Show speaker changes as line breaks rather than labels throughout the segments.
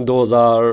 2000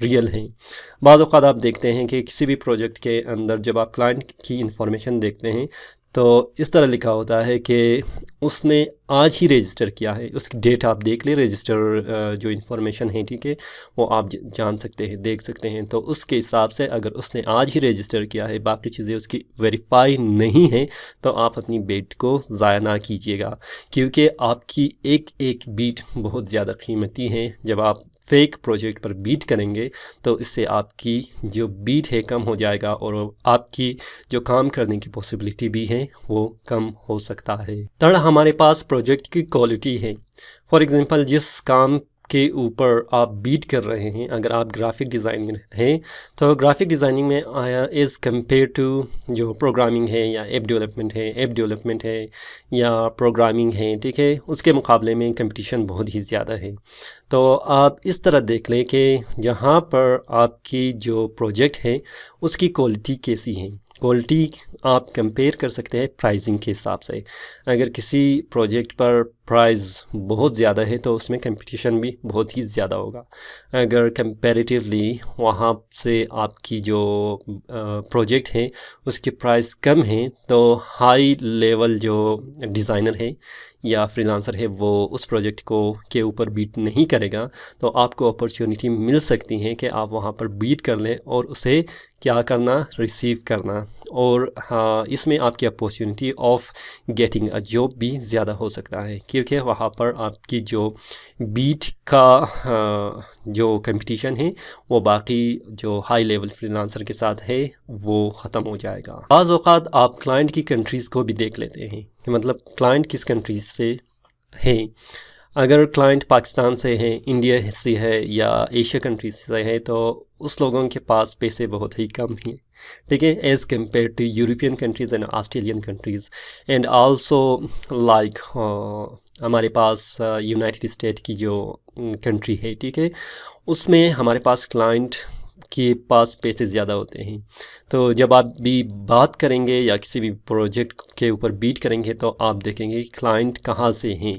real ہیں۔ بعض اوقات آپ دیکھتے ہیں کہ کسی بھی پروجیکٹ کے اندر جب آپ کلائنٹ کی انفارمیشن دیکھتے ہیں تو اس طرح لکھا ہوتا ہے کہ اس نے آج ہی رجسٹر کیا ہے، اس کی ڈیٹ آپ دیکھ لیں، رجسٹر جو انفارمیشن ہے ٹھیک ہے وہ آپ جان سکتے ہیں، دیکھ سکتے ہیں۔ تو اس کے حساب سے اگر اس نے آج ہی رجسٹر کیا ہے، باقی چیزیں اس کی ویریفائی نہیں ہیں، تو آپ اپنی بیٹ کو ضائع نہ کیجیے گا، کیونکہ آپ کی ایک ایک بیٹ بہت زیادہ قیمتی ہے۔ جب آپ فیک پروجیکٹ پر بیٹ کریں گے تو اس سے آپ کی جو بیٹ ہے کم ہو جائے گا، اور آپ کی جو کام کرنے کی پاسبلٹی بھی ہے وہ کم ہو سکتا ہے۔ تھرڈ، ہمارے پاس پروجیکٹ کی کوالٹی ہے۔ فار ایگزامپل، جس کام کے اوپر آپ بیٹ کر رہے ہیں، اگر آپ گرافک ڈیزائنر ہیں تو گرافک ڈیزائننگ میں آیا ایز کمپیئر ٹو جو پروگرامنگ ہے یا ایپ ڈیولپمنٹ ہے یا پروگرامنگ ہے ٹھیک ہے، اس کے مقابلے میں کمپٹیشن بہت ہی زیادہ ہے۔ تو آپ اس طرح دیکھ لیں کہ جہاں پر آپ کی جو پروجیکٹ ہے اس کی کوالٹی کیسی ہے۔ کوالٹی آپ کمپیئر کر سکتے ہیں پرائزنگ کے حساب سے۔ اگر کسی پروجیکٹ پر پرائز بہت زیادہ ہے تو اس میں کمپٹیشن بھی بہت ہی زیادہ ہوگا۔ اگر کمپیریٹیولی وہاں سے آپ کی جو پروجیکٹ ہے اس کی پرائز کم ہے تو ہائی لیول جو ڈیزائنر ہے یا فریلانسر ہے وہ اس پروجیکٹ کے اوپر بیٹ نہیں کرے گا، تو آپ کو اپرچونٹی مل سکتی ہے کہ آپ وہاں پر بیٹ کر لیں اور اسے کیا کرنا، ریسیو کرنا، اور اس میں آپ کی opportunity of getting a job بھی زیادہ ہو سکتا ہے، کیونکہ وہاں پر آپ کی جو بیٹ کا جو کمپٹیشن ہے وہ باقی جو ہائی لیول فریلانسر کے ساتھ ہے وہ ختم ہو جائے گا۔ بعض اوقات آپ کلائنٹ کی کنٹریز کو بھی دیکھ لیتے ہیں کہ مطلب کلائنٹ کس کنٹریز سے ہے۔ اگر کلائنٹ پاکستان سے ہے، انڈیا سے ہے یا ایشیا کنٹریز سے ہے تو اس لوگوں کے پاس پیسے بہت ہی کم ہیں ٹھیک ہے، as compare to European countries and Australian countries, and also like ہمارے پاس یونائٹڈ اسٹیٹ کی جو کنٹری ہے ٹھیک ہے، اس میں ہمارے پاس کلائنٹ کے پاس پیسے زیادہ ہوتے ہیں۔ تو جب آپ بھی بات کریں گے یا کسی بھی پروجیکٹ کے اوپر بیٹ کریں گے تو آپ دیکھیں گے کہ کلائنٹ کہاں سے ہیں۔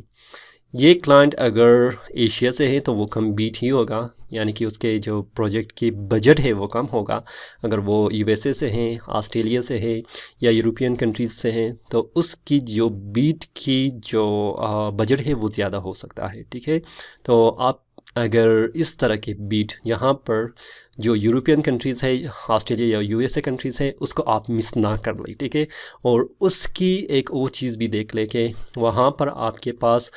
یہ کلائنٹ اگر ایشیا سے ہے تو وہ کم بیٹ ہی ہوگا، یعنی کہ اس کے جو پروجیکٹ کی بجٹ ہے وہ کم ہوگا۔ اگر وہ یو ایس اے سے ہیں، آسٹریلیا سے ہے یا یورپین کنٹریز سے ہیں تو اس کی جو بیٹ کی جو بجٹ ہے وہ زیادہ ہو سکتا ہے ٹھیک ہے۔ تو آپ اگر اس طرح کے بیٹ یہاں پر جو یورپین کنٹریز ہے، آسٹریلیا یا یو ایس اے کنٹریز ہے، اس کو آپ مس نہ کر لیں ٹھیک ہے۔ اور اس کی ایک اور چیز بھی دیکھ لیں کہ وہاں پر آپ کے پاس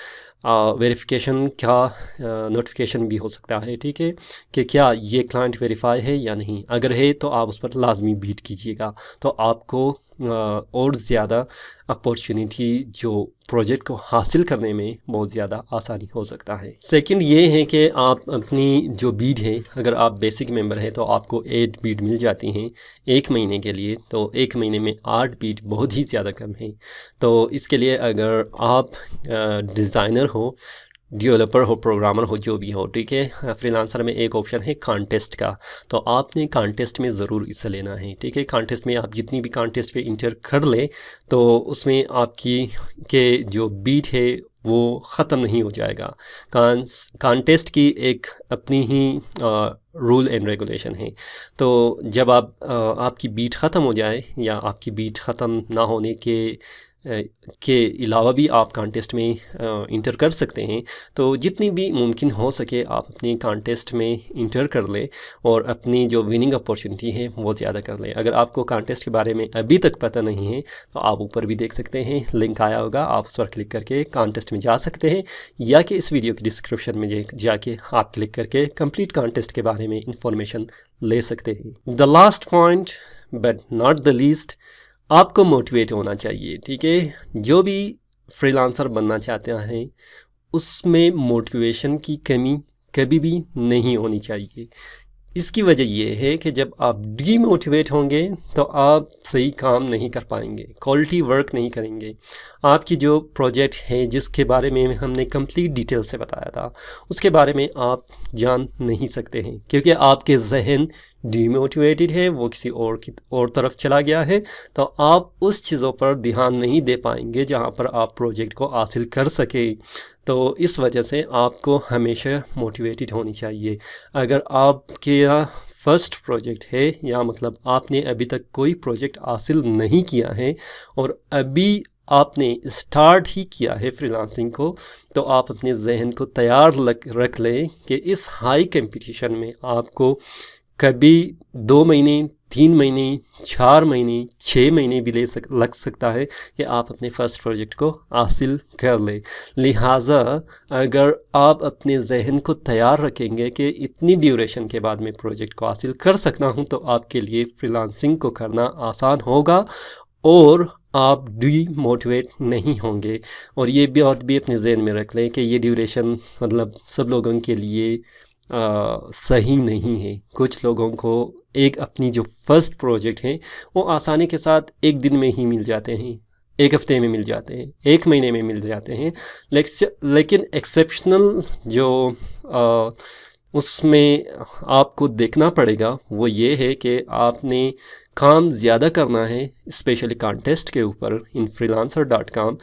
ویریفیکیشن کا نوٹیفیکیشن بھی ہو سکتا ہے ٹھیک ہے، کہ کیا یہ کلائنٹ ویریفائی ہے یا نہیں۔ اگر ہے تو آپ اس پر لازمی بیٹ کیجیے گا، تو آپ کو اور زیادہ اپورچونیٹی جو پروجیکٹ کو حاصل کرنے میں بہت زیادہ آسانی ہو سکتا ہے۔ سیکنڈ یہ ہے کہ آپ اپنی جو بیٹ ہے، اگر آپ بیسک ممبر ہیں تو آپ کو 8 بیٹ مل جاتی ہیں ایک مہینے کے لیے، تو ایک مہینے میں 8 بیٹ بہت ہی زیادہ کم ہے۔ تو اس کے لیے اگر آپ ڈیزائنر ہو، ڈیولپر ہو، پروگرامر ہو، جو بھی ہو ٹھیک ہے، فریلانسر میں ایک آپشن ہے کانٹیسٹ کا، تو آپ نے کانٹیسٹ میں ضرور حصہ لینا ہے ٹھیک ہے۔ کانٹیسٹ میں آپ جتنی بھی کانٹیسٹ پہ انٹر کر لیں تو اس میں آپ کی جو بیٹ ہے وہ ختم نہیں ہو جائے گا۔ کانٹیسٹ کی ایک اپنی ہی رول اینڈ ریگولیشن ہے، تو جب آپ کی بیٹ ختم ہو جائے یا آپ کی بیٹ ختم نہ ہونے کے علاوہ بھی آپ کانٹیسٹ میں انٹر کر سکتے ہیں، تو جتنی بھی ممکن ہو سکے آپ اپنی کانٹیسٹ میں انٹر کر لیں اور اپنی جو وننگ اپورچونٹی ہے وہ زیادہ کر لیں۔ اگر آپ کو کانٹیسٹ کے بارے میں ابھی تک پتہ نہیں ہے تو آپ اوپر بھی دیکھ سکتے ہیں، لنک آیا ہوگا، آپ اس پر کلک کر کے کانٹیسٹ میں جا سکتے ہیں، یا کہ اس ویڈیو کی ڈسکرپشن میں جا کے آپ کلک کر کے کمپلیٹ کانٹیسٹ کے بارے میں انفارمیشن لے سکتے ہیں۔ The last point but not the least, آپ کو موٹیویٹ ہونا چاہیے ٹھیک ہے۔ جو بھی فری لانسر بننا چاہتے ہیں اس میں موٹیویشن کی کمی کبھی بھی نہیں ہونی چاہیے۔ اس کی وجہ یہ ہے کہ جب آپ ڈی موٹیویٹ ہوں گے تو آپ صحیح کام نہیں کر پائیں گے، کوالٹی ورک نہیں کریں گے۔ آپ کی جو پروجیکٹ ہے جس کے بارے میں ہم نے کمپلیٹ ڈیٹیل سے بتایا تھا، اس کے بارے میں آپ جان نہیں سکتے ہیں، کیونکہ آپ کے ذہن ڈیموٹیویٹڈ ہے، وہ کسی اور طرف چلا گیا ہے، تو آپ اس چیزوں پر دھیان نہیں دے پائیں گے جہاں پر آپ پروجیکٹ کو حاصل کر سکیں۔ تو اس وجہ سے آپ کو ہمیشہ موٹیویٹڈ ہونی چاہیے۔ اگر آپ کے فرسٹ پروجیکٹ ہے، یا مطلب آپ نے ابھی تک کوئی پروجیکٹ حاصل نہیں کیا ہے اور ابھی آپ نے اسٹارٹ ہی کیا ہے فری لانسنگ کو، تو آپ اپنے ذہن کو تیار رکھ لیں کہ اس ہائی کمپٹیشن میں آپ کو کبھی 2 مہینے، 3 مہینے، 4 مہینے، 6 مہینے بھی لگ سکتا ہے کہ آپ اپنے فرسٹ پروجیکٹ کو حاصل کر لیں۔ لہٰذا اگر آپ اپنے ذہن کو تیار رکھیں گے کہ اتنی ڈیوریشن کے بعد میں پروجیکٹ کو حاصل کر سکتا ہوں، تو آپ کے لیے فری لانسنگ کو کرنا آسان ہوگا اور آپ ڈی موٹیویٹ نہیں ہوں گے۔ اور یہ بات بھی اپنے ذہن میں رکھ لیں کہ یہ ڈیوریشن مطلب سب لوگوں کے لیے صحیح نہیں ہے۔ کچھ لوگوں کو اپنی جو فرسٹ پروجیکٹ ہیں وہ آسانی کے ساتھ 1 دن میں ہی مل جاتے ہیں، 1 ہفتے میں مل جاتے ہیں، 1 مہینے میں مل جاتے ہیں، لیکن ایکسیپشنل جو اس میں آپ کو دیکھنا پڑے گا وہ یہ ہے کہ آپ نے کام زیادہ کرنا ہے، اسپیشلی کانٹیسٹ کے اوپر infreelancer.com،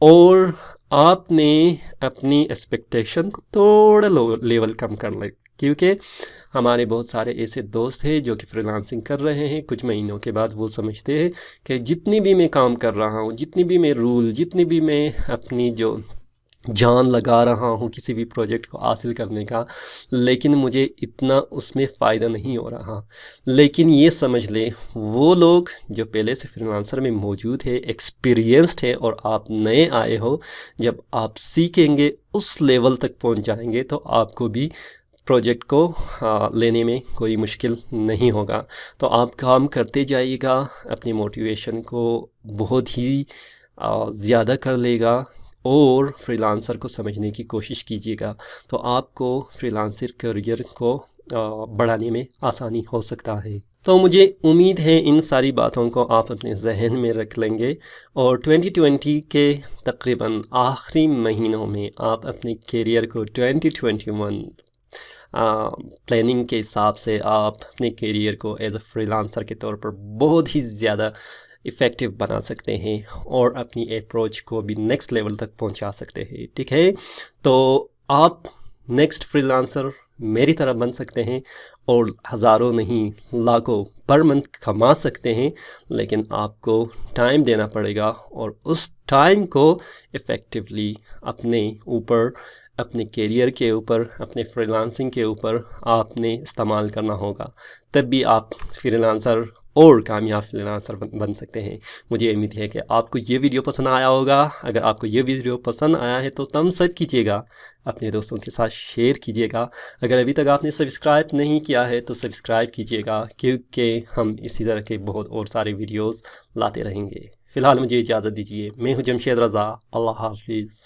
اور آپ نے اپنی ایکسپیکٹیشن کو تھوڑا لیول کم کر لیں، کیونکہ ہمارے بہت سارے ایسے دوست ہیں جو کہ فری لانسنگ کر رہے ہیں، کچھ مہینوں کے بعد وہ سمجھتے ہیں کہ جتنی بھی میں کام کر رہا ہوں، جتنی بھی میں جتنی بھی میں اپنی جو جان لگا رہا ہوں کسی بھی پروجیکٹ کو حاصل کرنے کا، لیکن مجھے اتنا اس میں فائدہ نہیں ہو رہا۔ لیکن یہ سمجھ لیں وہ لوگ جو پہلے سے فری لانسر میں موجود ہے، ایکسپیرینسڈ ہے، اور آپ نئے آئے ہو، جب آپ سیکھیں گے، اس لیول تک پہنچ جائیں گے، تو آپ کو بھی پروجیکٹ کو لینے میں کوئی مشکل نہیں ہوگا۔ تو آپ کام کرتے جائیے گا، اپنی موٹیویشن کو بہت ہی زیادہ کر لے گا، اور فری لانسر کو سمجھنے کی کوشش کیجیے گا، تو آپ کو فری لانسر کیریئر کو بڑھانے میں آسانی ہو سکتا ہے۔ تو مجھے امید ہے ان ساری باتوں کو آپ اپنے ذہن میں رکھ لیں گے، اور 2020 کے تقریباً آخری مہینوں میں آپ اپنے کیریئر کو 2021 پلاننگ کے حساب سے آپ اپنے کیریئر کو ایز اے فری لانسر کے طور پر بہت ہی زیادہ افیکٹو بنا سکتے ہیں، اور اپنی اپروچ کو بھی نیکسٹ لیول تک پہنچا سکتے ہیں۔ ٹھیک ہے، تو آپ نیکسٹ فری لانسر میری طرح بن سکتے ہیں، اور ہزاروں نہیں لاکھوں پر منتھ کما سکتے ہیں، لیکن آپ کو ٹائم دینا پڑے گا، اور اس ٹائم کو افیکٹولی اپنے اوپر، اپنے کیریئر کے اوپر، اپنے فری لانسنگ کے اوپر آپ نے استعمال کرنا ہوگا، تب بھی آپ فری لانسر اور کامیاب فری لانسر بن سکتے ہیں۔ مجھے امید ہے کہ آپ کو یہ ویڈیو پسند آیا ہوگا۔ اگر آپ کو یہ ویڈیو پسند آیا ہے تو تھمس اپ کیجیے گا، اپنے دوستوں کے ساتھ شیئر کیجیے گا۔ اگر ابھی تک آپ نے سبسکرائب نہیں کیا ہے تو سبسکرائب کیجیے گا، کیونکہ ہم اسی طرح کے بہت اور سارے ویڈیوز لاتے رہیں گے۔ فی الحال مجھے اجازت دیجیے، میں ہوں جمشید رضا، اللہ حافظ۔